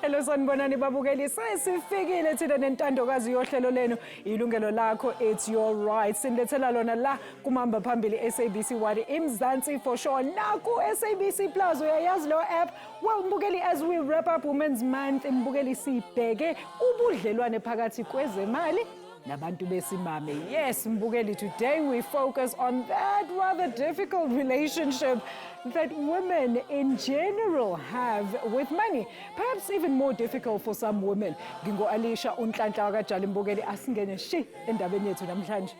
Hello sanibonani babukeli, sesifikile thina nentandokazi yohlelo lenu Yilungelo Lakho, it's your right. Sindethela lona la kumamba phambili SABC wadi iMzansi for sure. Naku SABC Plus uyayazi lo app. Well mbukeli, as we wrap up Women's Month, mbukeli sibheke ubudlelwane phakathi kwezemali nabantu besimame. Yes, mbukeli, today we focus on that rather difficult relationship that women in general have with money. Perhaps even more difficult for some women. Ngingo Alisha unhlanhla wakajali mbukeli, asingene shi endabeni yethu namhlanje.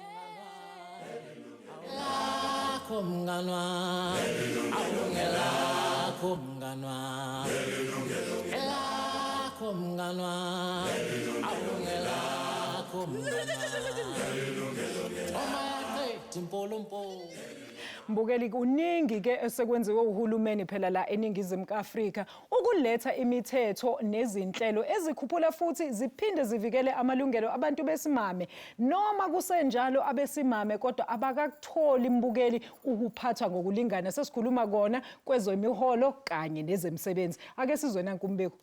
Mbukeli, kuningi ke esekwenziwe uhulumeni phela la eningizimu Afrika ukuletha imithetho nezinhlelo ezikhuphula futhi ziphinde zivikele amalungelo abantu besimame. Noma kusenjalo abesimame kodwa abakakutholi mbukeli ukuphathwa ngokulingana. Sesikhuluma kona kwezemiholo kanye nezemsebenzi. Ake sizwe nanku Mbeko.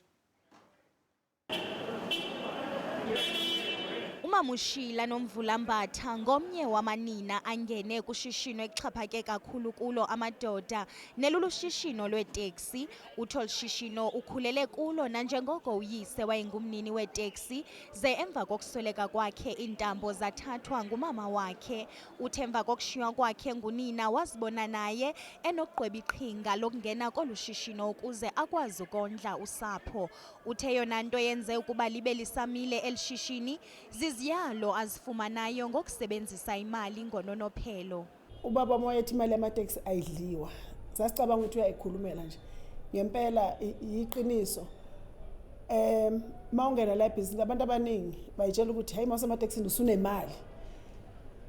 Mushila noMvulambatha ngomnye wamanina angene kushishino ekuxhaphake kakhulu kulo amadoda nelulu shishino lweteksi. Utholshishino ukhulele kulo nanjengoko uyise wayengumnini weteksi ze emva kokusweleka kwakhe intambo zathathwa ngumama wakhe. Uthemva kokushiywa kwakhe ngunina wazibona naye enoqwebiqhinga lokungena kolushishino ukuze akwazi ukondla usapho. Uthe yona nto yenze ukuba libe lisamile elishishini yalo azifumanayo ngokusebenzisa imali ngononophelo. Ubaba moyethi imali yamateksi ayidliwa. Sasicabanga ukuthi uyayikhulumela nje. Ngempela iqiniso. Mawungena la business abantu abaningi bayitshela ukuthi hey mawusemateksini usunemali.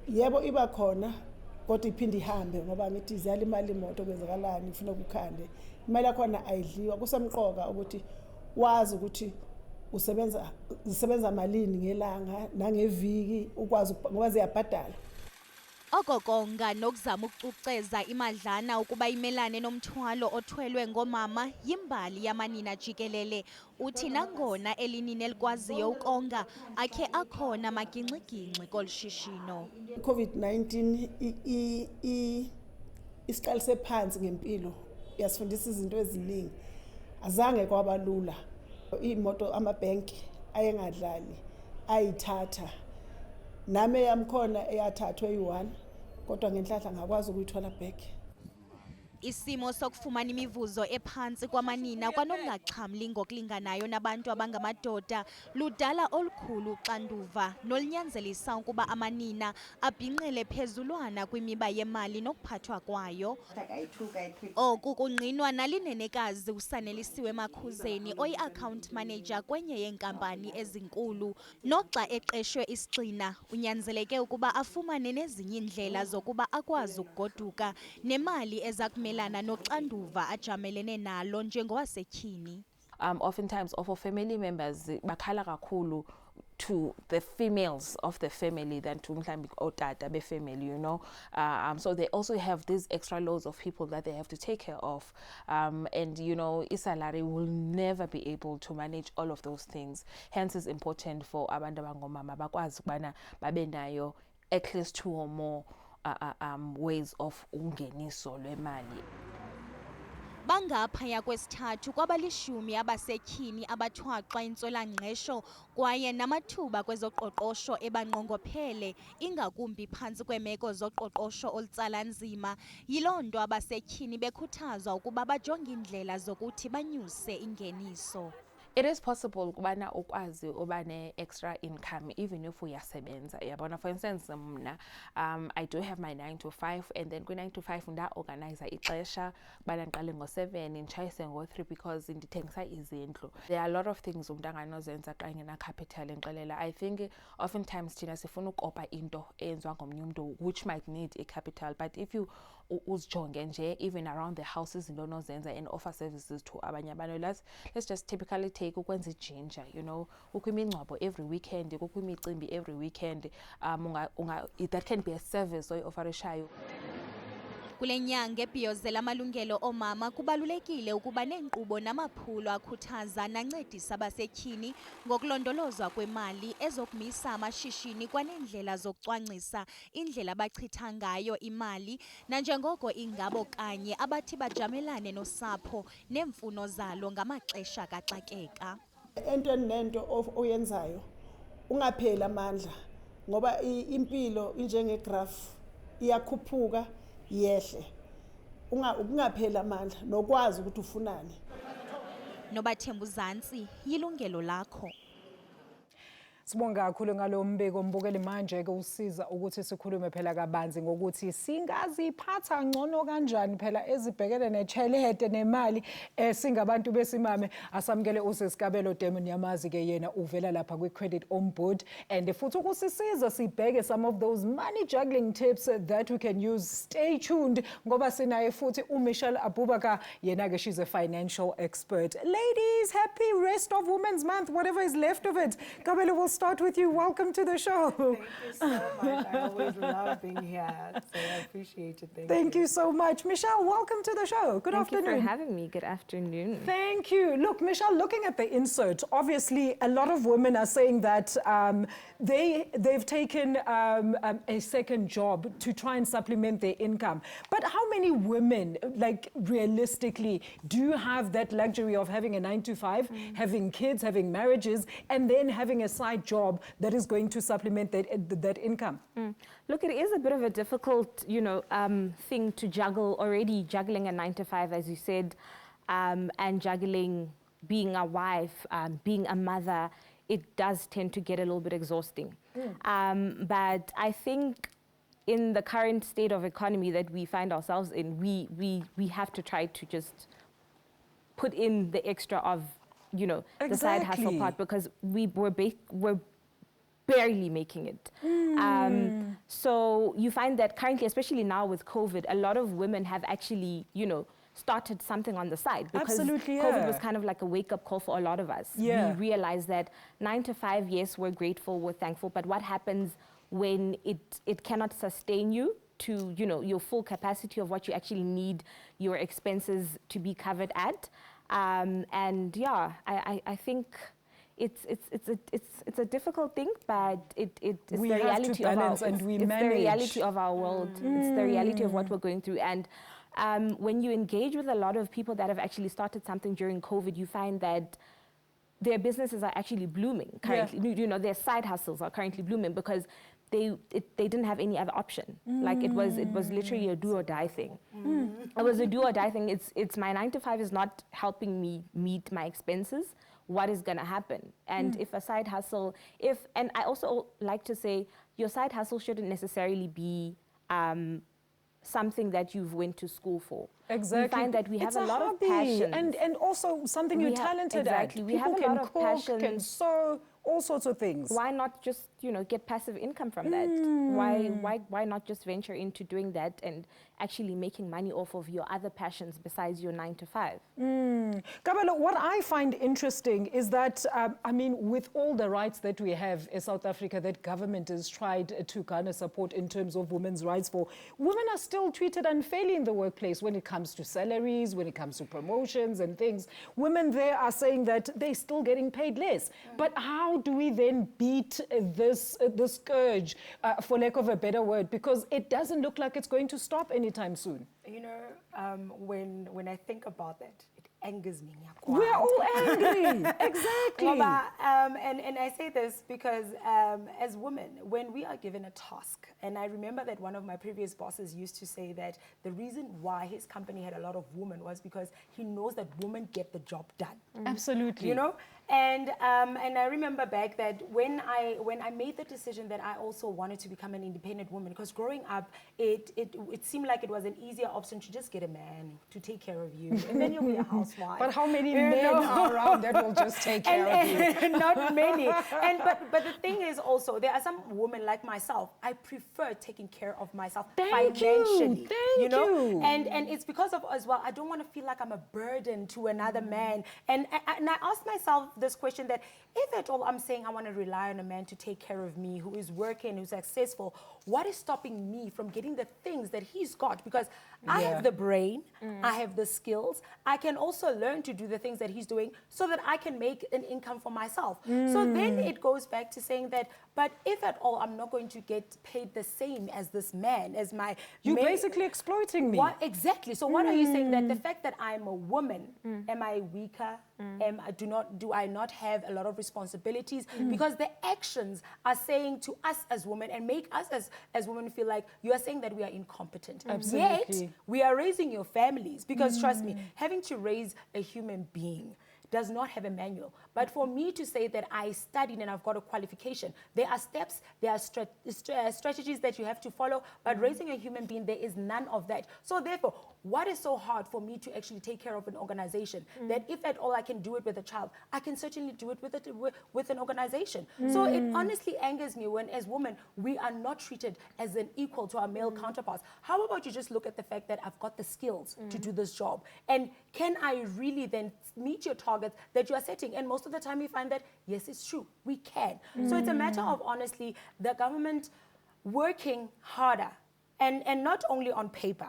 Yebo iba khona kodwa iphinde ihambe ngoba ngithi izala imali imoto kwenzakalani ufuna ukukhande. Imali yakhona ayidliwa. Kusemqoka ukuthi wazi ukuthi usebenza malini ngelanga nangeviki ukwazi ngoba ziyabhadala. Okokonga nokuzama ukucuceza imadlana ukuba imelane nomthwalo othwelwe ngomama yimbali yamanina jikelele. Uthi nangona elinini elikwaziyo ukonga akhe akhona maginxiginxi kolishishino. COVID-19 isiqalise phansi ngempilo yasifundisa izinto eziningi. Azange kwabalula. Imoto amabhenki ayengadlali ayithatha nami yamkhona eyathathwa eyi1 kodwa ngenhlahla ngakwazi ukuyithola back. Isimo sokufumana imivuzo ephansi kwamanina kwanongaxhamli ngokulinganayo nabantu abangamadoda ludala olukhulu uxanduva nolinyanzelisa ukuba amanina abhinqele phezulwana kwimiba yemali nokuphathwa kwayo. Oku kungqinwa nalinenekazi uSanelisiwe Makhuzeni oyi-account manager kwenye yenkampani ezinkulu. Noxa eqeshwe isigxina unyanzeleke ukuba afumane nezinye indlela zokuba akwazi ukugoduka nemali ezakumele noxanduva ajamelene nalo njengowasetyhini. Oftentimes of family members bakhala kakhulu to the females of the family than to mhlambi otata be family, you know. So they also have these extra loads of people that they have to take care of, and you know isalary will never be able to manage all of those things. Hence it's important for abantu abangomama bakwazi ukubana babe nayo at least 2 or more ways of ungeniso lwemali. Bangaphaya kwesithathu kwabalishumi abasetyhini abathwaxwa intswelangqesho kwaye namathuba kwezoqoqosho ebanqongophele ingakumbi phantsi kweemeko zoqoqosho olutsala nzima. Yiloo nto abasetyhini bekhuthazwa ukuba bajonge indlela zokuthi banyuse ingeniso. It is possible kubana ukwazi ubane extra income even if uyasebenza. Yabona, for instance mna I do have my 9 to 5 and then kwi 9 to 5 nda organize ixesha bana ngiqale ngo7 nditshayise ngo3 because ndithengisa izindlu. There are a lot of things umuntu anganozenza xa ngena capital enqelela. I think oftentimes thina sifuna ukopa into eyenziwa ngomnye umuntu which might need a capital, but if you uzijonge nje even around the house izinto onozenza and offer services to abanye abantu, let's just typically take ukwenza ginger, you know, kukho imingcwabo every weekend, kukho imicimbi every weekend. That can be a service oyi-offerishayo. Kule nyanga ebhiyozela amalungelo omama kubalulekile ukuba neenkqubo namaphulo akhuthaza nancedisa abasetyhini ngokulondolozwa kwemali ezokumisa amashishini kwaneendlela zokucwangcisa indlela abachitha ngayo imali nanjengoko ingabo kanye abathi bajamelane nosapho neemfuno zalo ngamaxesha kaxakeka. Entweni nento oyenzayo ungapheli amandla ngoba impilo injengegraph iyakhuphuka yehle ungapheli amandla nokwazi ukuthi ufunani. Nobathembu Zansi, Yilungelo Lakho. Sibonga kakhulu ngalo mbiko mbukeli manje ke usiza ukuthi sikhulume phela kabanzi ngokuthi singaziphatha ngcono kanjani phela ezibhekene nechelede nemali singabantu besimame. Asamukele usisi Kabelo Teme, niyamazi ke yena uvela lapha kwi-credit Ombud, and futhi ukusisiza sibheke some of those money juggling tips that we can use. Stay tuned ngoba sinaye futhi uMichelle Abubaker, yena ke she's a financial expert. Ladies, happy rest of Women's Month, whatever is left of it. Kabelo, we'll start with you. Welcome to the show. Thank you so much. I always love being here, so I appreciate it. Thank you so much. Michelle, welcome to the show. Good afternoon. Thank you for having me. Good afternoon. Thank you. Look, Michelle, looking at the insert, obviously a lot of women are saying that they've taken a second job to try and supplement their income. But how many women, like realistically, do have that luxury of having a 9-to-5, having kids, having marriages, and then having a side job that is going to supplement that income? Look, it is a bit of a difficult, thing to juggle, already juggling a 9-to-5, as you said, and juggling being a wife, being a mother. It does tend to get a little bit exhausting. But I think in the current state of economy that we find ourselves in, we have to try to just put in the extra of, the side hustle part, because we're barely making it. So you find that currently, especially now with COVID, a lot of women have actually, started something on the side, because Absolutely, yeah. COVID was kind of like a wake-up call for a lot of us. Yeah. We realized that 9-to-5, yes, we're grateful, we're thankful, but what happens when it cannot sustain you to, your full capacity of what you actually need your expenses to be covered at? And yeah, I think it's a difficult thing, but it's the reality of our, and we it's manage. the reality of our world. It's the reality of what we're going through. And when you engage with a lot of people that have actually started something during COVID, you find that their businesses are actually blooming currently. Yeah. Their side hustles are currently blooming because they didn't have any other option. Like it was literally a do or die thing. It was a do or die thing. It's my 9-to-5 is not helping me meet my expenses. What is gonna happen? And if a side hustle, and I also like to say, your side hustle shouldn't necessarily be something that you've went to school for. Exactly. We find that we have it's a lot hobby, of passion. and also something you're talented exactly. at. We People have a can lot of cook, passion. can sew, all sorts of things. Why not just, get passive income from that? Why not just venture into doing that and actually making money off of your other passions besides your 9-to-5? Kabelo, what I find interesting is that, with all the rights that we have in South Africa that government has tried to kind of support in terms of women's rights for, women are still treated unfairly in the workplace when it comes to salaries, when it comes to promotions and things. Women there are saying that they're still getting paid less. But how do we then beat this scourge, for lack of a better word, because it doesn't look like it's going to stop anytime soon? When I think about that, it angers me. We're all angry. Exactly. And I say this because as women, when we are given a task, and I remember that one of my previous bosses used to say that the reason why his company had a lot of women was because he knows that women get the job done. Absolutely. And I remember back that when I made the decision that I also wanted to become an independent woman, because growing up, it seemed like it was an easier option to just get a man to take care of you, and then you'll be a housewife. But how many men are around that will just take care of you? Not many. But the thing is also, there are some women like myself, I prefer taking care of myself financially. Thank you. And it's because of, as well, I don't want to feel like I'm a burden to another man. And I asked myself this question, that if at all I'm saying I want to rely on a man to take care of me, who is working, who's successful, what is stopping me from getting the things that he's got? Because I have the brain, I have the skills, I can also learn to do the things that he's doing so that I can make an income for myself. So then it goes back to saying that, but if at all I'm not going to get paid the same as this man, as my... You're basically exploiting me. What, exactly. So what are you saying? That the fact that I'm a woman, am I weaker? Do I not have a lot of responsibilities? Because the actions are saying to us as women and make us as women feel like you are saying that we are incompetent. Absolutely. Yet, we are raising your families. Because trust me, having to raise a human being does not have a manual. But for me to say that I studied and I've got a qualification, there are steps, there are strategies that you have to follow, but raising a human being, there is none of that. So therefore, what is so hard for me to actually take care of an organization, that if at all I can do it with a child, I can certainly do it with an organization. So it honestly angers me when, as women, we are not treated as an equal to our male counterparts. How about you just look at the fact that I've got the skills to do this job? And can I really then meet your targets that you are setting? And most of the time we find that, yes, it's true, we can. So it's a matter of, honestly, the government working harder, and not only on paper.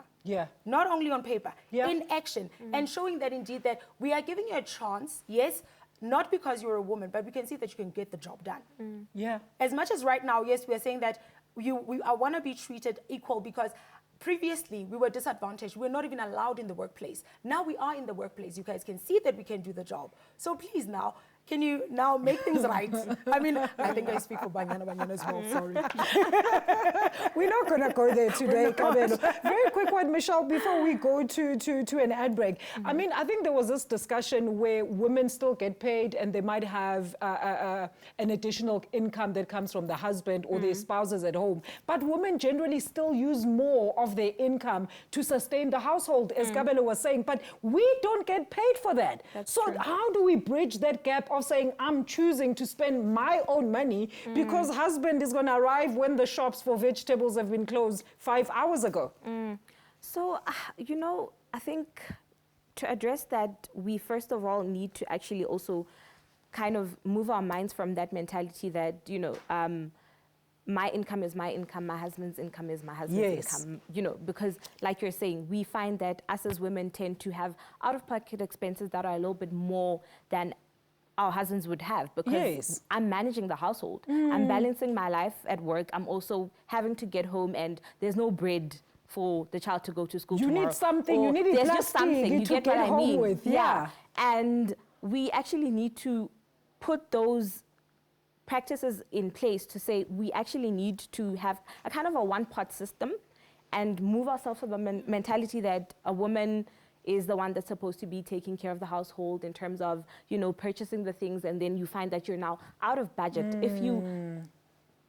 Not only on paper, in action, and showing that indeed that we are giving you a chance, yes, not because you're a woman, but we can see that you can get the job done. As much as right now, yes, we are saying that we want to be treated equal, because previously we were disadvantaged. We're not even allowed in the workplace. Now we are in the workplace. You guys can see that we can do the job. So please now, can you now make things right? I mean, I think I speak for Banyana as well, sorry. We're not going to go there today, Kabelo. Very quick one, Michelle, before we go to an ad break. I mean, I think there was this discussion where women still get paid and they might have an additional income that comes from the husband or their spouses at home. But women generally still use more of their income to sustain the household, as Kabelo was saying. But we don't get paid for that. So how do we bridge that gap of saying, I'm choosing to spend my own money because husband is going to arrive when the shops for vegetables have been closed 5 hours ago? So, you know, I think to address that, we first of all need to actually also kind of move our minds from that mentality that, you know, my income is my income, my husband's income is my husband's income, you know, because like you're saying, we find that us as women tend to have out-of-pocket expenses that are a little bit more than our husbands would have, because I'm managing the household. I'm balancing my life at work. I'm also having to get home and there's no bread for the child to go to school tomorrow. You need something, you need it. There's just something, you get what I mean. With. And we actually need to put those practices in place to say we actually need to have a kind of a one-pot system and move ourselves from the mentality that a woman is the one that's supposed to be taking care of the household in terms of, you know, purchasing the things, and then you find that you're now out of budget. If you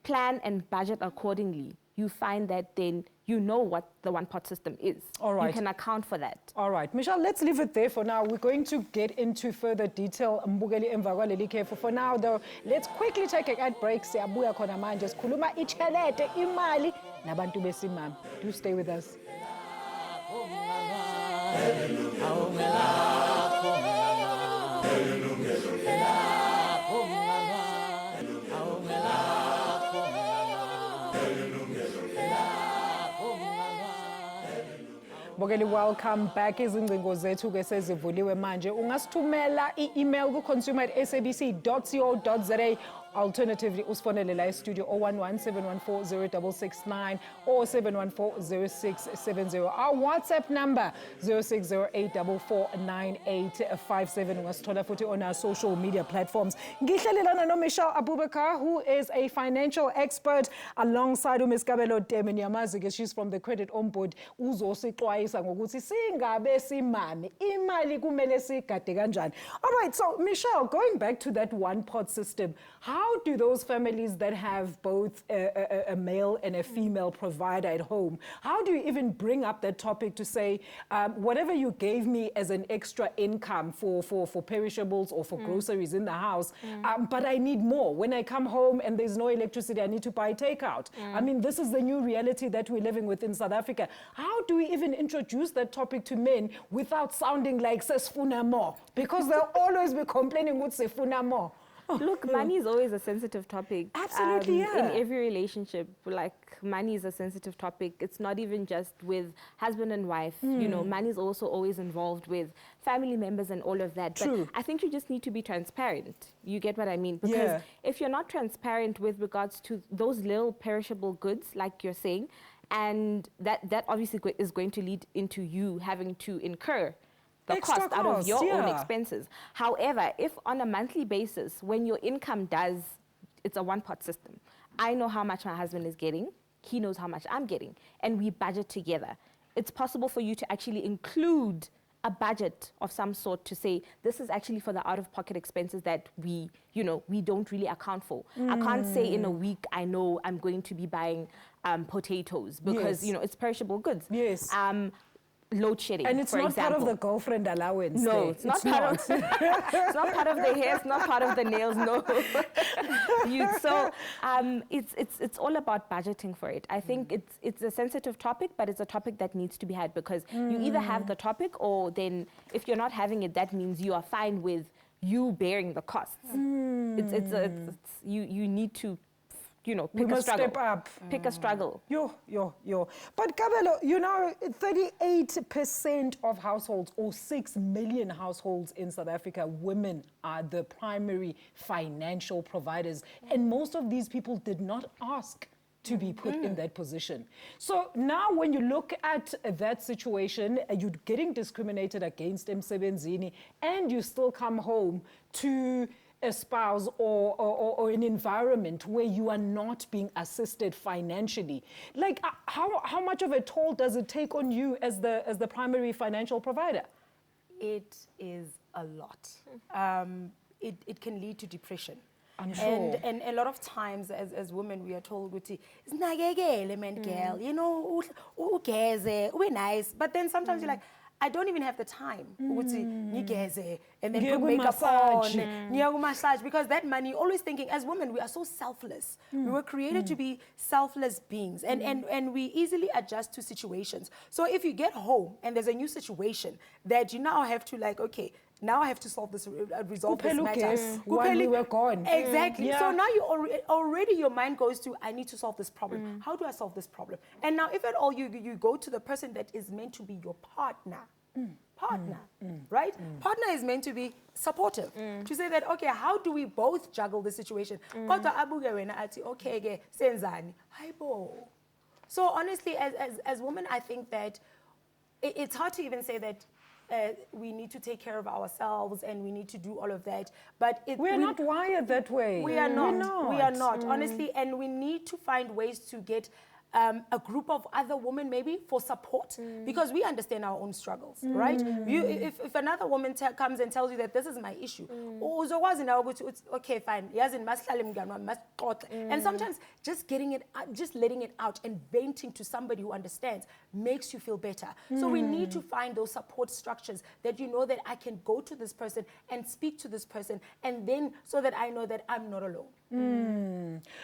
plan and budget accordingly, you find that then you know what the one-pot system is. All right. You can account for that. All right. Michelle, let's leave it there for now. We're going to get into further detail. For now, though, let's quickly take a ad break. Siyabuya khona manje sikhuluma ichelete imali nabantu besimame. Do stay with us. Bogeli, welcome back. Izingcingo zethu ke sezivuliwe manje. Ungasithumela i-email ku-consumer@sabc.co.za. Alternatively, usifonele la studio 011-714-0669 or 714-0670. Our WhatsApp number 0608449857. Ungasithola futhi on our social media platforms. Ngihlelelana no Michelle Abubaker, who is a financial expert, alongside Ms. Kabelo Teme. Niyamazi ke, she's from the Credit Ombud. Uzosixwayisa ngokuthi singabe simame imali kumele sigade kanjani. All right, so Michelle, going back to that one pot system, how how do those families that have both a male and a female provider at home, how do you even bring up that topic to say, whatever you gave me as an extra income for perishables or for groceries in the house, but I need more. When I come home and there's no electricity, I need to buy takeout. I mean, this is the new reality that we're living with in South Africa. How do we even introduce that topic to men without sounding like sesifuna more? Because they'll always be complaining with sefuna more. Look, money is always a sensitive topic. Absolutely, yeah. In every relationship, like, money is a sensitive topic. It's not even just with husband and wife. You know, money is also always involved with family members and all of that. True. But I think you just need to be transparent. You get what I mean? Because if you're not transparent with regards to those little perishable goods, like you're saying, and that obviously is going to lead into you having to incur the Extra cost out of your own yeah. expenses. However, if on a monthly basis, when your income it's a one-pot system. I know how much my husband is getting, he knows how much I'm getting, and we budget together. It's possible for you to actually include a budget of some sort to say, this is actually for the out-of-pocket expenses that we don't really account for. I can't say in a week, I know I'm going to be buying potatoes because, Yes. It's perishable goods. Yes. Load shedding, And it's for not example. part of the girlfriend allowance. No, there. it's not part of it's not part of the hair, it's not part of the nails, no. It's all about budgeting for it. I think it's a sensitive topic, but it's a topic that needs to be had because you either have the topic or then if you're not having it, that means you are fine with you bearing the costs. You need to pick a struggle. Step up. Pick a struggle. Yo. But Kabelo, 38% of households or 6 million households in South Africa, women are the primary financial providers. And most of these people did not ask to be put in that position. So now when you look at that situation, you're getting discriminated against emsebenzini and you still come home to a spouse or an environment where you are not being assisted financially. Like, how much of a toll does it take on you as the primary financial provider? It is a lot. It can lead to depression. I'm sure. And a lot of times as women, we are told, "Isinakekele, man, girl, ugeze, ube nice." But then sometimes you're like, I don't even have the time ngigeze and then put makeup on, massage, because that money, always thinking, as women, we are so selfless. We were created to be selfless beings, and we easily adjust to situations. So if you get home and there's a new situation that you now have to okay, now I have to resolve this matter. While we were gone. Exactly. Yeah. So now you already your mind goes to, I need to solve this problem. How do I solve this problem? And now if at all you go to the person that is meant to be your partner, right? Partner is meant to be supportive. To say that, okay, how do we both juggle the situation? Kodwa abuke wena athi, okay ke senzani? Hayibo. So honestly, as women, I think that it's hard to even say that we need to take care of ourselves and we need to do all of that. But we're not wired that way. We are not. We are not, honestly. And we need to find ways to get a group of other women maybe for support because we understand our own struggles, right? If another woman comes and tells you that this is my issue, it's okay, fine. And sometimes just letting it out and venting to somebody who understands makes you feel better. So we need to find those support structures that that I can go to this person and speak to this person, and then so that I know that I'm not alone.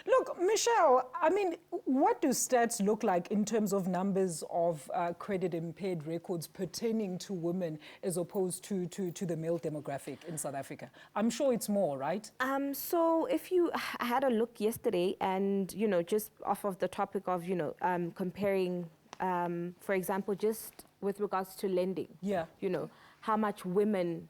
Look, Michelle, I mean, what do stats look like in terms of numbers of credit-impaired records pertaining to women as opposed to the male demographic in South Africa? I'm sure it's more, right? So I had a look yesterday and, just off of the topic of, comparing, for example, just with regards to lending. Yeah. How much women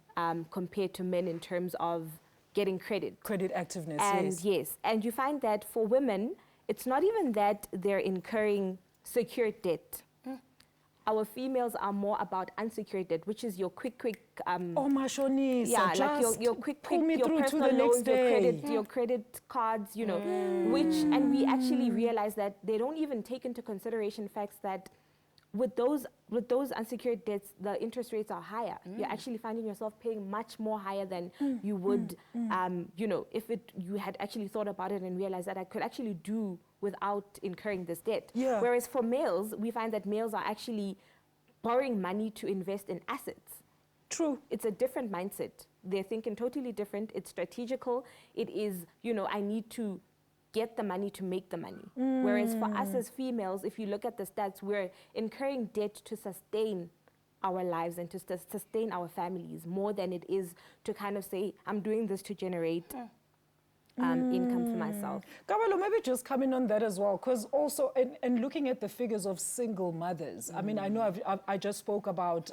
compare to men in terms of getting credit. Credit activeness, and yes. And you find that for women, it's not even that they're incurring secured debt. Our females are more about unsecured debt, which is your quick mashonisa, like your quick pull me your through to personal the next loans, day. your credit cards, and we actually realize that they don't even take into consideration facts that with those unsecured debts, the interest rates are higher. You're actually finding yourself paying much more higher than you would, you know, if you had actually thought about it and realized that I could actually do without incurring this debt. Yeah. Whereas for males, we find that males are actually borrowing money to invest in assets. True. It's a different mindset. They're thinking totally different. It's strategical. It is, you know, I need to get the money to make the money. Whereas for us as females, if you look at the stats, we're incurring debt to sustain our lives and to sustain our families more than it is to kind of say, I'm doing this to generate income for myself. Kabelo, maybe just coming on that as well, because also, and looking at the figures of single mothers, I mean, I know I just spoke about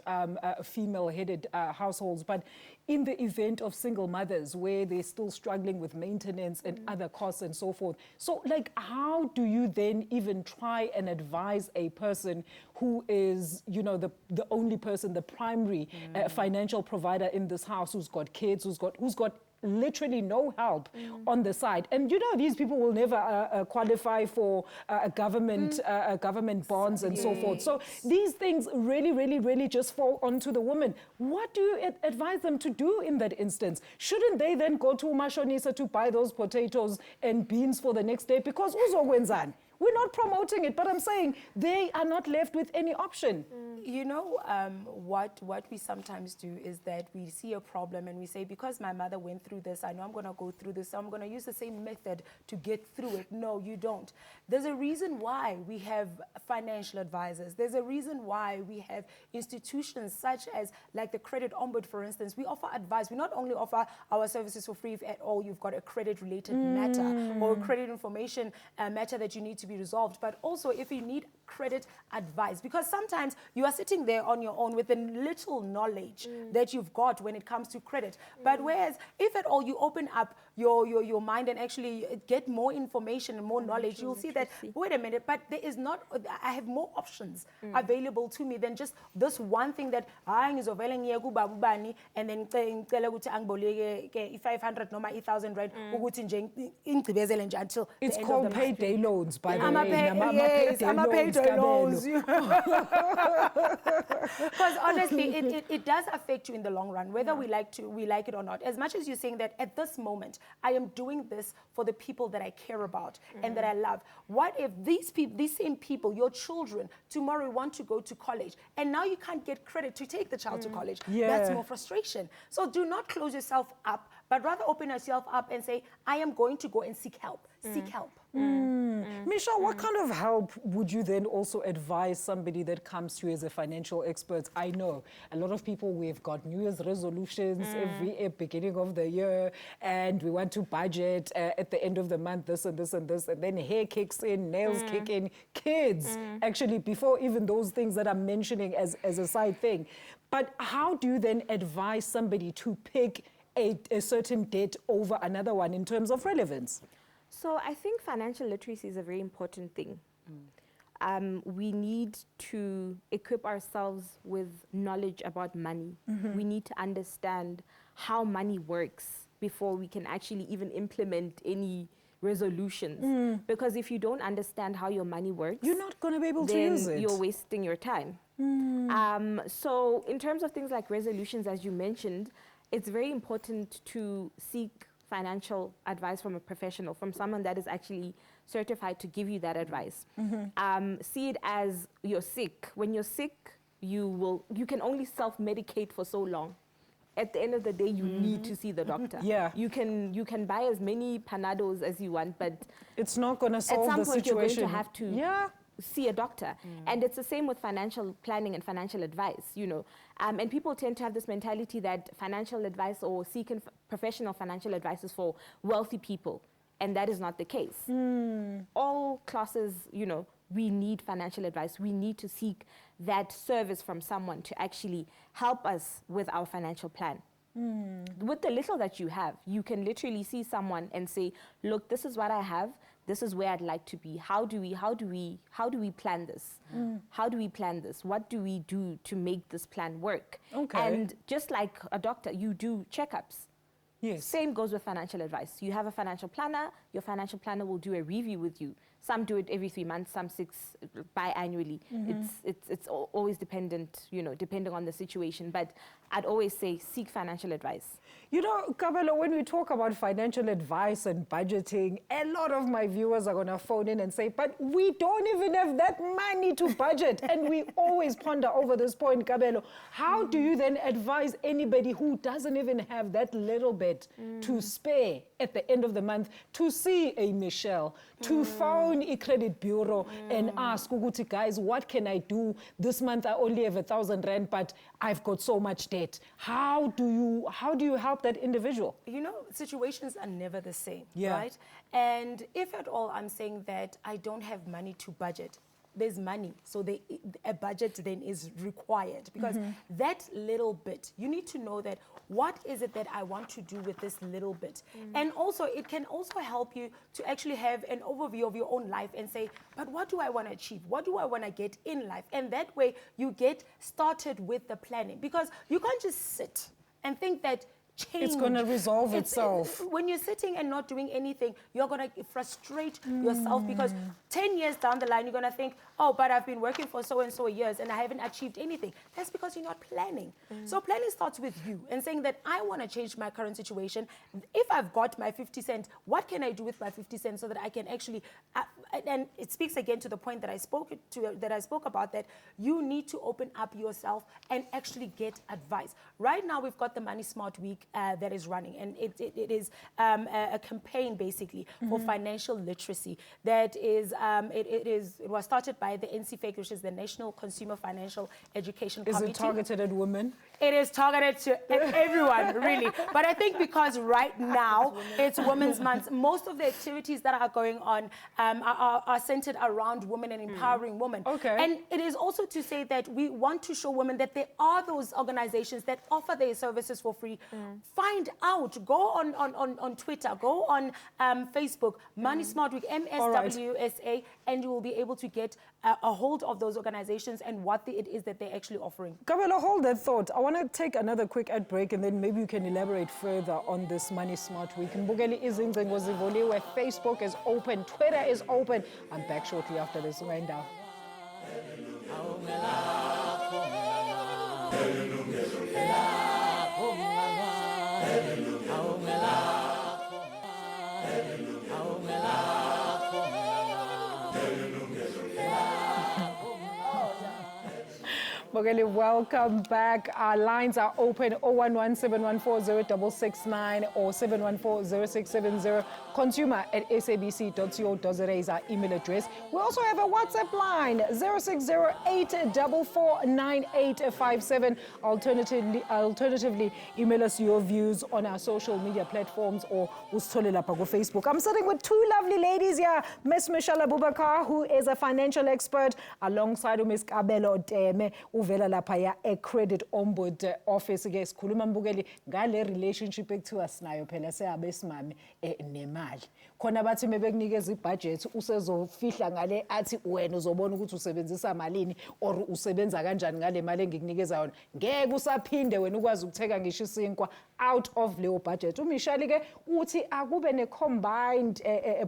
female-headed households, but in the event of single mothers where they're still struggling with maintenance and other costs and so forth, so like, how do you then even try and advise a person who is, you know, the only person, the primary financial provider in this house, who's got kids, who's got literally no help on the side? And you know, these people will never qualify for government bonds and so forth. So these things really just fall onto the woman. What do you advise them to do in that instance? Shouldn't they then go to Mashonisa to buy those potatoes and beans for the next day? Because uzokwenzani? We're not promoting it, but I'm saying they are not left with any option. You know, what we sometimes do is that we see a problem and we say, because my mother went through this, I know I'm going to go through this, so I'm going to use the same method to get through it. No, you don't. There's a reason why we have financial advisors. There's a reason why we have institutions such as, like the Credit Ombud, for instance. We offer advice. We not only offer our services for free if at all you've got a credit-related matter or a credit information matter that you need to be resolved, but also if you need credit advice, because sometimes you are sitting there on your own with the little knowledge that you've got when it comes to credit. But whereas if at all you open up your mind and actually get more information and more knowledge, you'll see that, wait a minute, but there is not, I have more options available to me than just this one thing that and then 500 noma 1,000 rand until It's called payday loans, by the way. I'm a payday loans. Because honestly, it does affect you in the long run, whether we like it or not. As much as you're saying that at this moment, I am doing this for the people that I care about and that I love. What if these same people, your children, tomorrow want to go to college, and now you can't get credit to take the child to college? That's more frustration. So do not close yourself up, but rather open yourself up and say, I am going to go and seek help. Seek help. Misha, what kind of help would you then also advise somebody that comes to you as a financial expert? I know a lot of people, we've got New Year's resolutions every beginning of the year, and we want to budget at the end of the month, this and this and this, and then hair kicks in, nails kick in, kids, actually, before even those things that I'm mentioning as a side thing. But how do you then advise somebody to pick a certain debt over another one in terms of relevance? So I think financial literacy is a very important thing. We need to equip ourselves with knowledge about money. We need to understand how money works before we can actually even implement any resolutions. Because if you don't understand how your money works, you're not going to be able to then use it. You're wasting your time. So in terms of things like resolutions, as you mentioned, it's very important to seek financial advice from a professional, from someone that is actually certified to give you that advice. See it as you're sick. When you're sick, you can only self-medicate for so long. At the end of the day, you need to see the doctor. You can buy as many Panados as you want, but it's not going to solve the situation. At some point, you're going to have to see a doctor. And it's the same with financial planning and financial advice, you know. And people tend to have this mentality that financial advice or seeking professional financial advice is for wealthy people. And that is not the case. All classes, you know, we need financial advice. We need to seek that service from someone to actually help us with our financial plan. With the little that you have, you can literally see someone and say, look, this is what I have. This is where I'd like to be. How do we plan this? How do we plan this? What do we do to make this plan work? And just like a doctor, you do checkups. Same goes with financial advice. You have a financial planner. Your financial planner will do a review with you. Some do it every 3 months, some 6 biannually. It's always dependent, you know, depending on the situation. But I'd always say seek financial advice. You know, Kabelo, when we talk about financial advice and budgeting, a lot of my viewers are going to phone in and say, but we don't even have that money to budget. And we always ponder over this point, Kabelo. How do you then advise anybody who doesn't even have that little bit to spare at the end of the month to see a Michelle, to phone a credit bureau and ask, Uguti, guys, what can I do? This month I only have 1,000 rand, but I've got so much debt. How do you help that individual? You know, situations are never the same, Yeah. right? And if at all I'm saying that I don't have money to budget, there's money, so a budget then is required, because that little bit, you need to know that what is it that I want to do with this little bit. And also, it can also help you to actually have an overview of your own life and say, but what do I want to achieve? What do I want to get in life? And that way, you get started with the planning, because you can't just sit and think that change. It's going to resolve itself. When you're sitting and not doing anything, you're going to frustrate yourself, because 10 years down the line, you're going to think, oh, but I've been working for so-and-so years and I haven't achieved anything. That's because you're not planning. So planning starts with you and saying that I want to change my current situation. If I've got my 50 cents, what can I do with my 50 cents so that I can actually, and it speaks again to the point that I spoke about, that you need to open up yourself and actually get advice. Right now, we've got the Money Smart Week that is running, and it is a campaign basically for financial literacy that is it was started by the NCFAC, which is the National Consumer Financial Education Committee. Is it targeted at women? It is targeted to everyone, really. But I think because right now it's Women's Month, most of the activities that are going on are centered around women and empowering women. Okay. And it is also to say that we want to show women that there are those organizations that offer their services for free. Find out. Go on Twitter. Go on Facebook. Money Smart Week, MSWSA, and you will be able to get a hold of those organizations and what it is that they're actually offering. Kabelo, hold that thought. I want to take another quick ad break, and then maybe you can elaborate further on this Money Smart Week. Mbukeli izingcingo zivoliwe, Facebook is open, Twitter is open. I'm back shortly after this. Ungayindawo. Mbukeli, welcome back. Our lines are open, 011-714-0669 or 714-0670. consumer@sabc.co.za is our email address. We also have a WhatsApp line, 0608449857. Alternatively, email us your views on our social media platforms or usithole lapha ku Facebook. I'm sitting with two lovely ladies here, Miss Michelle Abubaker, who is a financial expert, alongside Miss Kabelo Teme, uvela lapha ya a credit ombud office. Ke sikhuluma Mbukeli ngale relationship ekuthiwa sinayo phela seabesimami nemali. Khona bathi mebekunikeza ibudget usezofihla ngale athi wena uzobona ukuthi usebenzisa malini or usebenza kanjani ngale mali engikunikeza yona. Ngeke usaphinde wena ukwazi ukutheka ngisho isinkwa out of leyo budget. uMishali ke uthi akube ne combined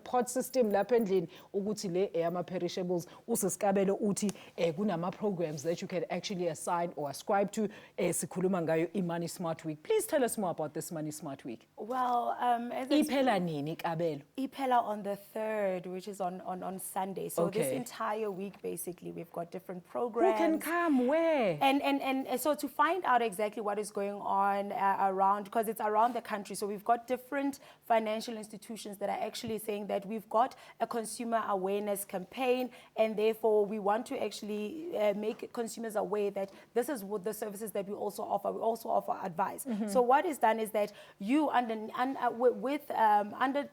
pot system lapha endlini ukuthi le eyama perishables. Usesikabelo uthi kunama programs that you can actually assign or ascribe to. Sikhuluma ngayo iMoney Smart Week. Please tell us more about this Money Smart Week. Well, as Iphela nini Kabelo? Iphela on the 3rd, which is on Sunday. So this entire week, basically, we've got different programs. Who can come? Where? And so to find out exactly what is going on around, because it's around the country, so we've got different financial institutions that are actually saying that we've got a consumer awareness campaign, and therefore we want to actually make consumers aware that this is what the services that we also offer. We also offer advice. So what is done is that you under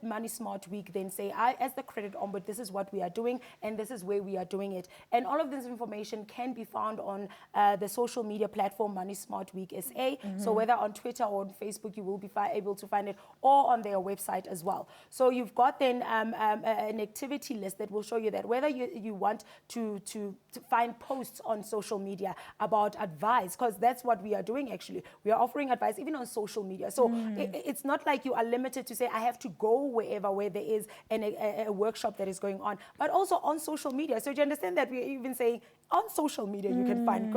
Money Smart Week then say, as the credit ombud, this is what we are doing and this is where we are doing it. And all of this information can be found on the social media platform Money Smart Week SA. So whether on Twitter or on Facebook, you will be able to find it, or on their website as well. So you've got then an activity list that will show you that whether you want to find posts on social media, about advice, because that's what we are doing actually. We are offering advice even on social media. So it's not like you are limited to say, I have to go where there is a workshop that is going on, but also on social media. So do you understand that we're even saying on social media you can find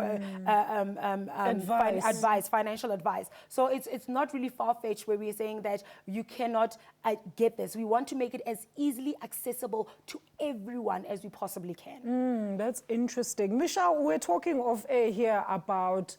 financial advice. So it's not really far-fetched where we're saying that you cannot get this. We want to make it as easily accessible to everyone as we possibly can. That's interesting. Michelle, we're talking off air here about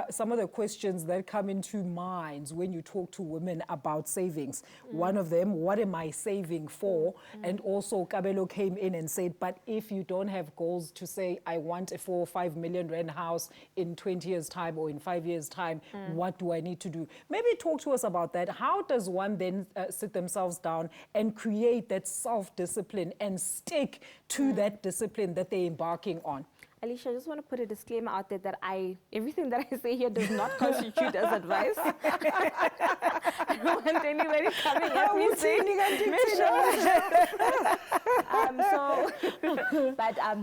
some of the questions that come into minds when you talk to women about savings. One of them, what am I saving for? And also Kabelo came in and said, but if you don't have goals to say, I want a 4 or 5 million rand house in 20 years time or in 5 years time, what do I need to do? Maybe talk to us about that. How does one then sit themselves down and create that self-discipline and stick to that discipline that they're embarking on? Alicia, I just want to put a disclaimer out there that everything that I say here does not constitute as advice. I don't want anybody coming at me saying,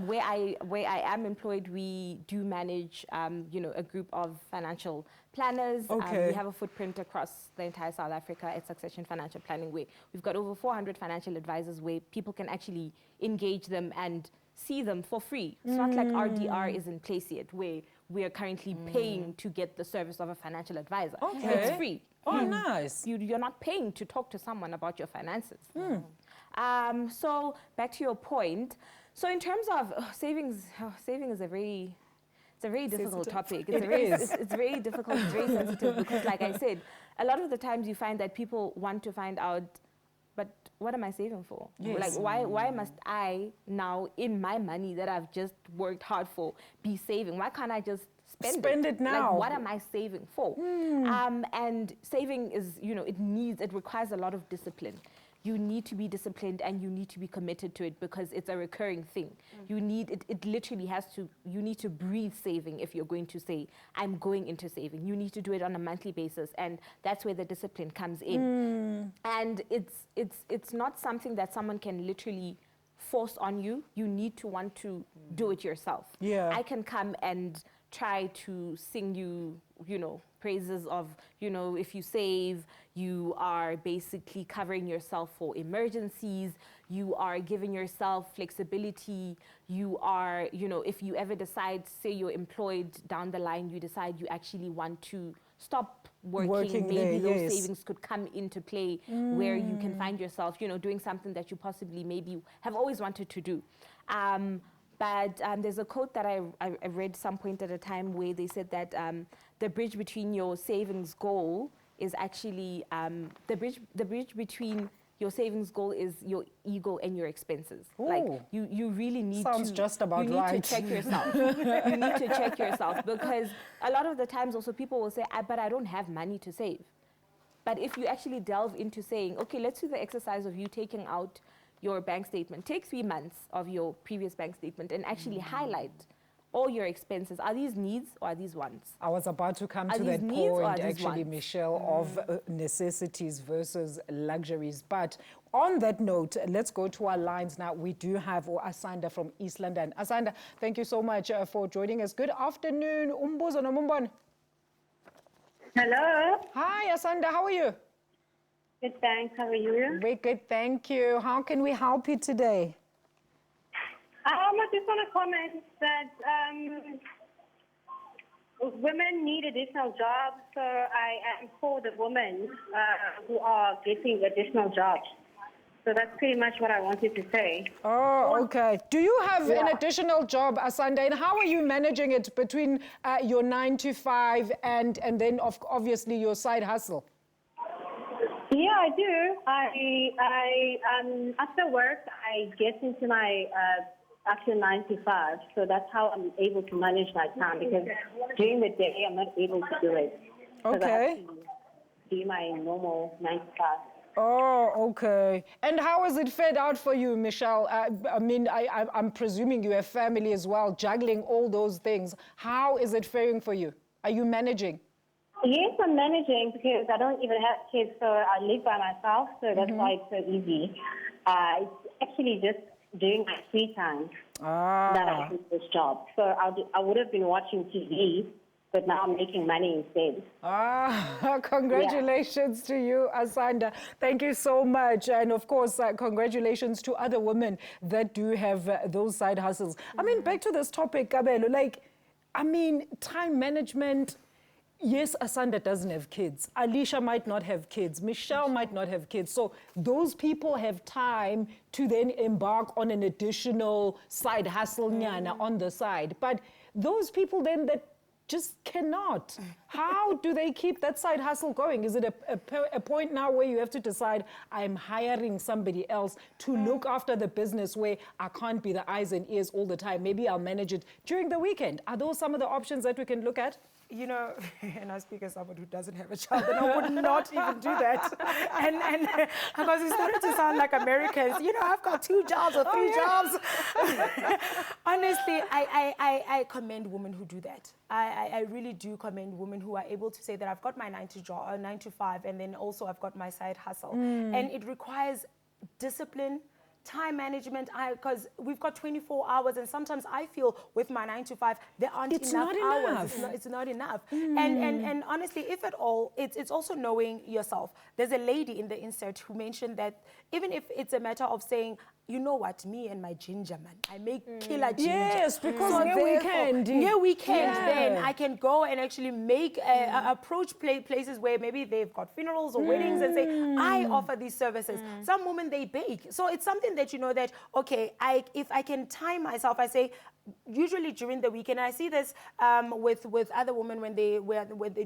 where I am employed, we do manage, a group of financial planners. Okay. We have a footprint across the entire South Africa at Succession Financial Planning, where we've got over 400 financial advisors where people can actually engage them and see them for free. It's not like RDR is in place yet, where we are currently paying to get the service of a financial advisor. Okay. It's free. Oh, nice. You're not paying to talk to someone about your finances. So back to your point. So in terms of savings is a very difficult topic. It's very difficult, it's very sensitive, because like I said, a lot of the times you find that people want to find out, but what am I saving for? Yes. Like, why must I now, in my money that I've just worked hard for, be saving? Why can't I just spend it now? Like, what am I saving for? And saving is, it requires a lot of discipline. You need to be disciplined and you need to be committed to it, because it's a recurring thing. You need, it literally you need to breathe saving if you're going to say, I'm going into saving. You need to do it on a monthly basis, and that's where the discipline comes in. And it's not something that someone can literally force on you. You need to want to do it yourself. Yeah. I can come and try to sing you, praises of, if you save, you are basically covering yourself for emergencies, you are giving yourself flexibility, you are, if you ever decide, say you're employed down the line, you decide you actually want to stop working maybe there, those yes. savings could come into play, where you can find yourself, doing something that you possibly maybe have always wanted to do. But there's a quote that I read some point at a time where they said that the bridge between your savings goal is actually, the bridge between your savings goal is your ego and your expenses. Ooh. Like you really need Sounds just about right. You need to check yourself. You need to check yourself, because a lot of the times also people will say, but I don't have money to save. But if you actually delve into saying, okay, let's do the exercise of you taking out your bank statement. Take 3 months of your previous bank statement and actually highlight all your expenses. Are these needs or are these wants? I was about to come to that point, actually, Michelle, of necessities versus luxuries. But on that note, let's go to our lines now. We do have Asanda from East London. Asanda, thank you so much for joining us. Good afternoon. Umbuzo nomumbona. Hello. Hi, Asanda. How are you? Good, thanks. How are you? Very good, thank you. How can we help you today? I just want to comment that women need additional jobs, so I am for the women who are getting additional jobs. So that's pretty much what I wanted to say. Oh, okay. Do you have an additional job, Asanda, and how are you managing it between your 9 to 5 and then obviously your side hustle? Yeah, I do. I after work, I get into my actual 9 to 5. So that's how I'm able to manage my time, because during the day, I'm not able to do it. Okay. I have to do my normal 9 to 5. Oh, okay. And how is it fed out for you, Michelle? I'm presuming you have family as well, juggling all those things. How is it faring for you? Are you managing? Yes, I'm managing, because I don't even have kids, so I live by myself, so that's why it's so easy. It's actually just during my free time that Ah. I do this job. So I would have been watching TV, but now I'm making money instead. Ah, congratulations to you, Asanda. Thank you so much. And of course, congratulations to other women that do have those side hustles. I mean, back to this topic, Kabelo, time management. Yes, Asanda doesn't have kids. Alicia might not have kids. Michelle might not have kids. So those people have time to then embark on an additional side hustle nyana on the side. But those people then that just cannot. How do they keep that side hustle going? Is it a point now where you have to decide, I'm hiring somebody else to look after the business where I can't be the eyes and ears all the time? Maybe I'll manage it during the weekend. Are those some of the options that we can look at? You know, and I speak as someone who doesn't have a child, and I would not even do that. And because it started to sound like Americans, you know, I've got 2 jobs or 3 jobs. Honestly, I commend women who do that. I really do commend women who are able to say that I've got my 9 to 5, and then also I've got my side hustle. And it requires discipline, time management, because we've got 24 hours, and sometimes I feel with my 9 to 5 there aren't enough hours. It's not enough. And honestly, if at all, it's also knowing yourself. There's a lady in the insert who mentioned that even if it's a matter of saying, you know what, me and my ginger man, I make killer ginger. Yes, because So near weekend. then I can go and actually make approach places where maybe they've got funerals or weddings and say, I offer these services. Some women, they bake. So it's something that you know that, okay, if I can time myself, I say, usually during the weekend, I see this with other women when they're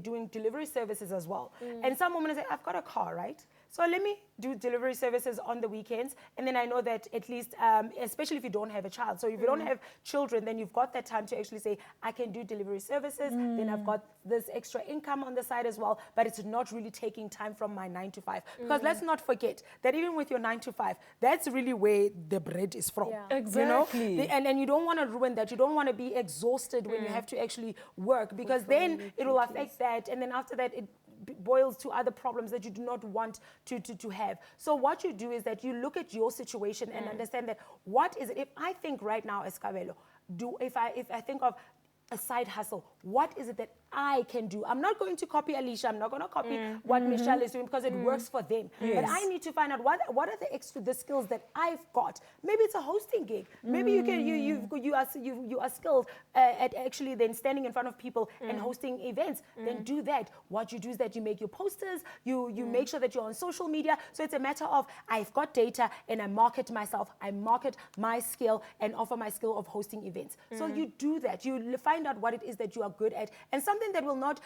doing delivery services as well. And some women say, I've got a car, right? So let me do delivery services on the weekends, and then I know that at least, especially if you don't have a child. So if you don't have children, then you've got that time to actually say, I can do delivery services, then I've got this extra income on the side as well, but it's not really taking time from my 9 to 5. Because let's not forget that even with your 9 to 5, that's really where the bread is from. Yeah. Exactly. You know? And you don't want to ruin that. You don't want to be exhausted when you have to actually work, because then it will affect that, and then after that, it boils to other problems that you do not want to have. So what you do is that you look at your situation and understand that what is it, if I think right now as Kabelo, if I think of a side hustle, what is it that I can do? I'm not going to copy Alicia. I'm not going to copy what Michelle is doing because it works for them. Yes. But I need to find out what are the skills that I've got. Maybe it's a hosting gig. Maybe you are skilled at actually then standing in front of people and hosting events. Then do that. What you do is that you make your posters. You make sure that you're on social media. So it's a matter of I've got data and I market myself. I market my skill and offer my skill of hosting events. So you do that. You find out what it is that you are good at, and something that will not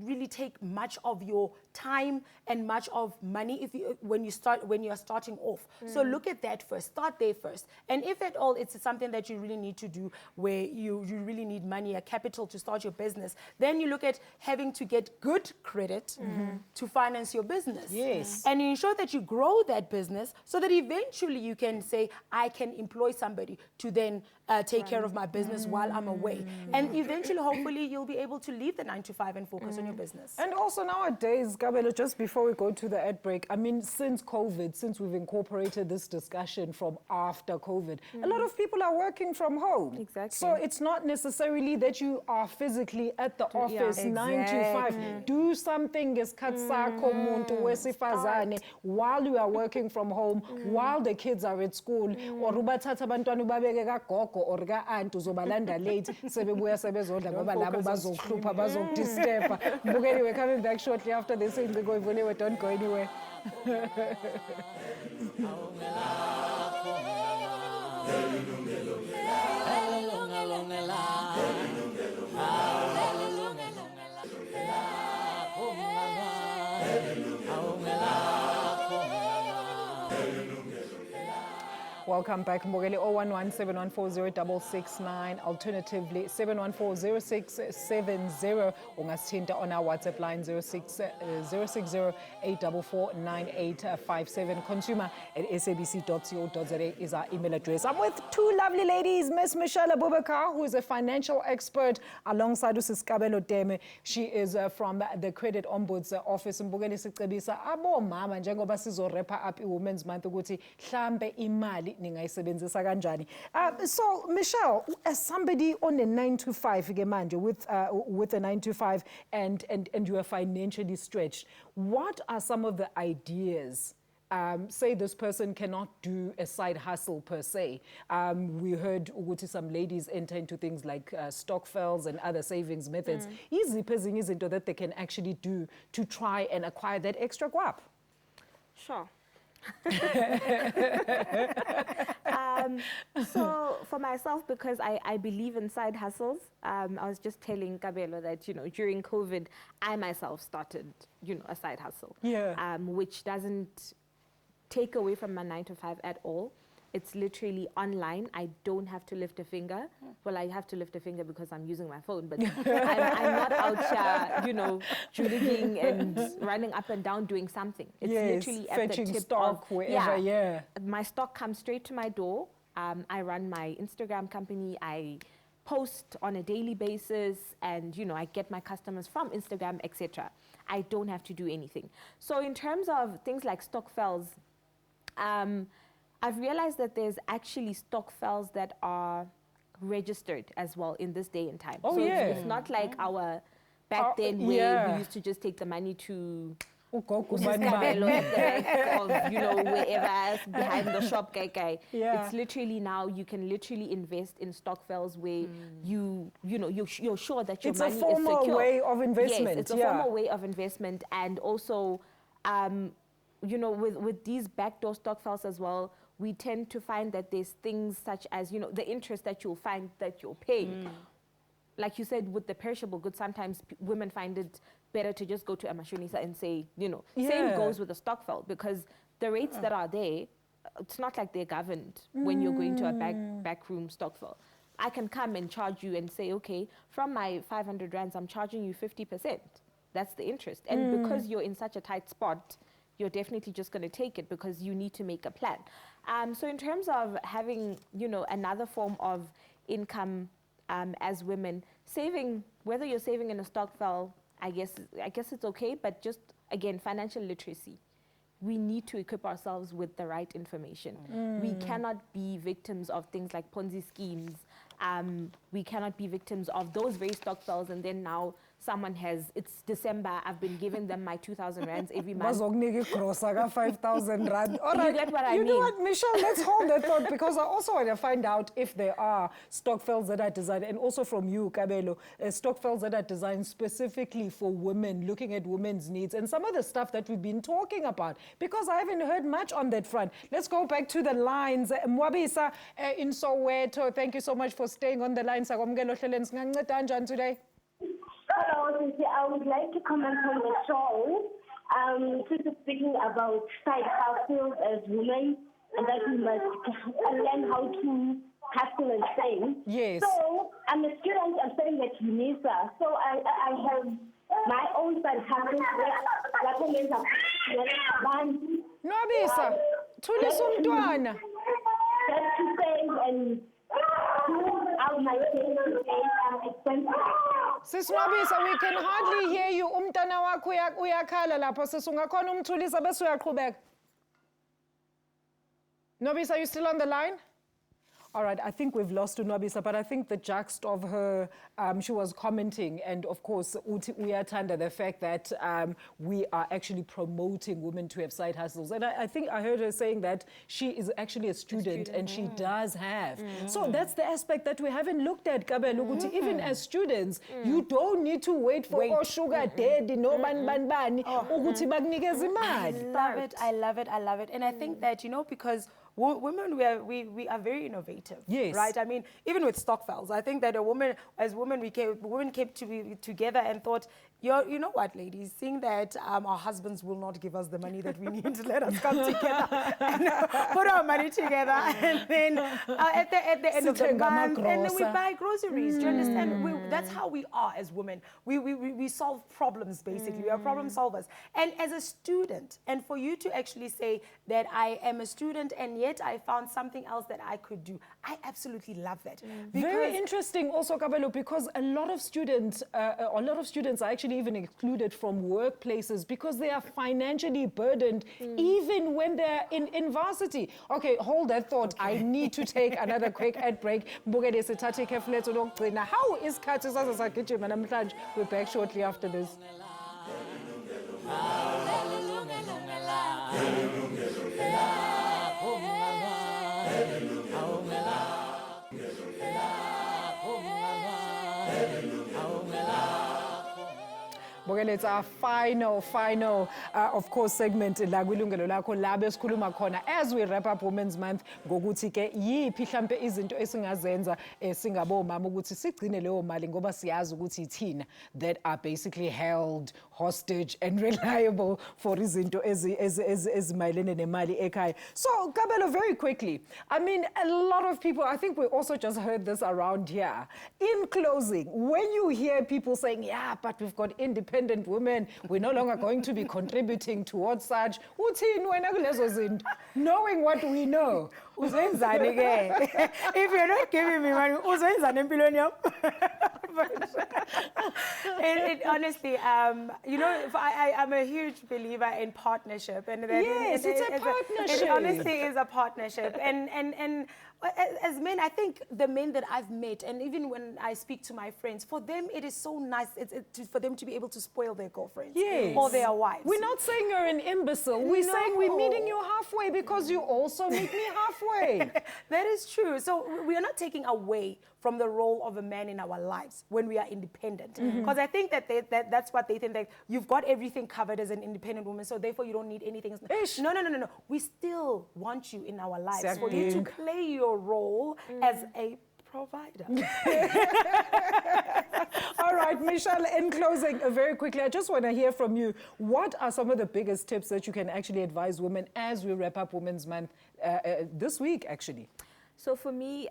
really take much of your time and much of money when you are starting off. So look at that first. Start there first. And if at all it's something that you really need to do where you really need money, a capital to start your business, then you look at having to get good credit to finance your business. Yes. And you ensure that you grow that business so that eventually you can say, I can employ somebody to then take care of my business while I'm away. And eventually, hopefully, you'll be able to leave the 9 to 5 and focus on your business. And also nowadays, Kabelo, just before we go to the ad break, I mean, since COVID, since we've incorporated this discussion from after COVID, a lot of people are working from home. Exactly. So it's not necessarily that you are physically at the office 9 to 5. Do something while you are working from home, while the kids are at school, or ubathatha abantwana ubabeke kagogo or ka-aunt uzobalanda late sebebuya sebezodla ngoba labo bazokuhlupha bazokudisturba. Mbukeli, we're coming back shortly after this. Don't go anywhere. Welcome back, Mbogeli. 011-714-0669, alternatively 714-0670. Ungasithinta on our WhatsApp line 060-844-9857. consumer@sabc.co.za is our email address. I'm with two lovely ladies, Miss Michelle Abubaker, who is a financial expert, alongside Mrs. Kabelo Teme. She is from the Credit Ombud's office. Mbogeli sicebisa abo mama njengoba sizorepa up i-Women's Month ukuthi hlambe imali ngingayisebenzisa kanjani. So Michelle, as somebody on a 9 to 5 ke manje with a 9 to 5 and you are financially stretched, what are some of the ideas? Say this person cannot do a side hustle per se. We heard ukuthi some ladies enter into things like stokvels and other savings methods. Iziphi ezinye izinto that they can actually do to try and acquire that extra guap? Sure. So for myself, because I believe in side hustles, I was just telling Kabelo that, during COVID, I myself started, a side hustle. Yeah. Which doesn't take away from my 9 to 5 at all. It's literally online. I don't have to lift a finger. Well, I have to lift a finger because I'm using my phone, but I'm not out here, juggling and running up and down doing something. It's literally at the tip stock of, wherever, My stock comes straight to my door. I run my Instagram company. I post on a daily basis, and I get my customers from Instagram, etc. I don't have to do anything. So in terms of things like stokvels, I've realized that there's actually stokvels that are registered as well in this day and time. Oh, so yeah. it's not like our back then where we used to just take the money to Kabelo at the back of, wherever else behind the shop guy. Yeah. It's literally now you can literally invest in stokvels where you're sure that your money is secure. It's a formal way of investment. Yes, it's a formal way of investment, and also with these backdoor stokvels as well, we tend to find that there's things such as, the interest that you'll find that you're paying. Like you said, with the perishable goods, sometimes women find it better to just go to a mashonisa and say, same goes with the stokvel, because the rates that are there, it's not like they're governed when you're going to a backroom stokvel. I can come and charge you and say, okay, from my 500 rands, I'm charging you 50%. That's the interest. And because you're in such a tight spot, you're definitely just going to take it because you need to make a plan. So in terms of having, another form of income as women, saving, whether you're saving in a stokvel, I guess it's okay, but just, again, financial literacy. We need to equip ourselves with the right information. We cannot be victims of things like Ponzi schemes. We cannot be victims of those very stokvels, and then now someone it's December, I've been giving them my 2,000 rands every month. 5,000 rand. All right. You get what I mean? You know what, Michelle, let's hold that thought, because I also want to find out if there are stokvels that are designed, and also from you, Kabelo, stokvels that are designed specifically for women, looking at women's needs, and some of the stuff that we've been talking about, because I haven't heard much on that front. Let's go back to the lines. Mwabisa in Soweto, thank you so much for staying on the line. Sakwamukela ohlelweni, singanceda kanjani today? Hello, I would like to comment on the show. Just speaking about side hustles as women, and that we must learn how to hustle and save. Yes. So I'm a student. I'm studying at UNISA. So I have my own side hustle. Nwabisa, thulisa umntwana. Just to save and do out my expenses. Sis Nwabisa, we can hardly hear you. Umntana wakho uyakhala lapho. Sis, ungakhona umthulisa bese uyaqhubeka. Nwabisa, are you still on the line? All right, I think we've lost Nwabisa, but I think the gist of her, she was commenting, and of course, uyatanda the fact that we are actually promoting women to have side hustles. And I think I heard her saying that she is actually a student and she does have. So that's the aspect that we haven't looked at, Kabelo. Even as students, you don't need to wait for sugar daddy, no bani, ukuthi bakunikeze imali. I love it. And I think that, because women, we are very innovative. Yes. Right? I mean, even with stokvels, I think that women came to be together and thought, you know what, ladies, seeing that our husbands will not give us the money that we need, let us come together and put our money together, and then at the end of the month, and then we buy groceries. Do you understand? That's how we are as women. We solve problems, basically. We are problem solvers. And as a student, and for you to actually say that I am a student, and yes, yet I found something else that I could do. I absolutely love that. Very interesting also, Kabelo, because a lot of students are actually even excluded from workplaces because they are financially burdened even when they're in varsity. Okay, hold that thought. I need to take another quick ad break. Mbukele sithathe ikhefu lethu lokugcina. How is isikhathi sasesagijima namhlanje? We're back shortly after this. It's our final, of course, segment la Yilungelo Lakho la besikhuluma khona as we wrap up Women's Month ngokuthi ke yiphi mhlambe izinto esingazenza singabomama ukuthi sigcine leyo mali ngoba siyazi ukuthi ithina that are basically held hostage and reliable for izinto ezimayelene nemali ekhaya. So Kabelo, very quickly, I mean, a lot of people, I think we also just heard this around here. In closing, when you hear people saying, yeah, but we've got independent women, we're no longer going to be contributing towards such, knowing what we know. If you're not giving me money, honestly, you know, I'm a huge believer in partnership, and that yes, it's a partnership. It honestly is a partnership, and as men, I think the men that I've met, and even when I speak to my friends, for them it is so nice for them to be able to spoil their girlfriends or their wives. We're not saying you're an imbecile. We're saying we're meeting you halfway because you also meet me halfway. That is true. So we are not taking away from the role of a man in our lives when we are independent. Because I think that that's what they think, that you've got everything covered as an independent woman, so therefore you don't need anything. No. We still want you in our lives for you to play your role as a provider. All right, Michelle, in closing, very quickly, I just want to hear from you. What are some of the biggest tips that you can actually advise women as we wrap up Women's Month this week, actually? So for me,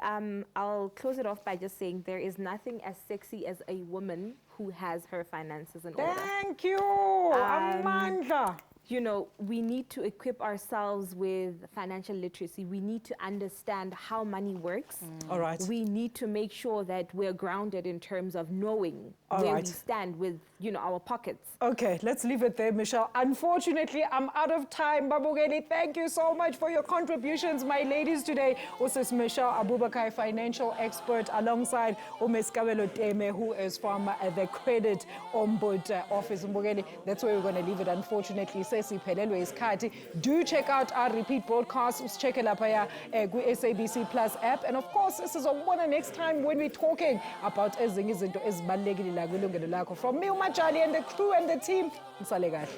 I'll close it off by just saying there is nothing as sexy as a woman who has her finances in order. Thank you, Amanda. You know, we need to equip ourselves with financial literacy. We need to understand how money works. All right. We need to make sure that we're grounded in terms of knowing where we stand with, you know, our pockets. Okay, let's leave it there, Michelle. Unfortunately, I'm out of time. Babugeli, thank you so much for your contributions, my ladies, today. Also, it's Michelle Abubaker, financial expert, alongside Ms. Kabelo Teme, who is from the Credit Ombud office. Mbugeli, that's where we're going to leave it, unfortunately. Do check out our repeat broadcasts. Check it out on SABC Plus app. And of course, this is one next time when we're talking about Yilungelo Lakho. From me, Umajali, and the crew and the team, Nsale kahle.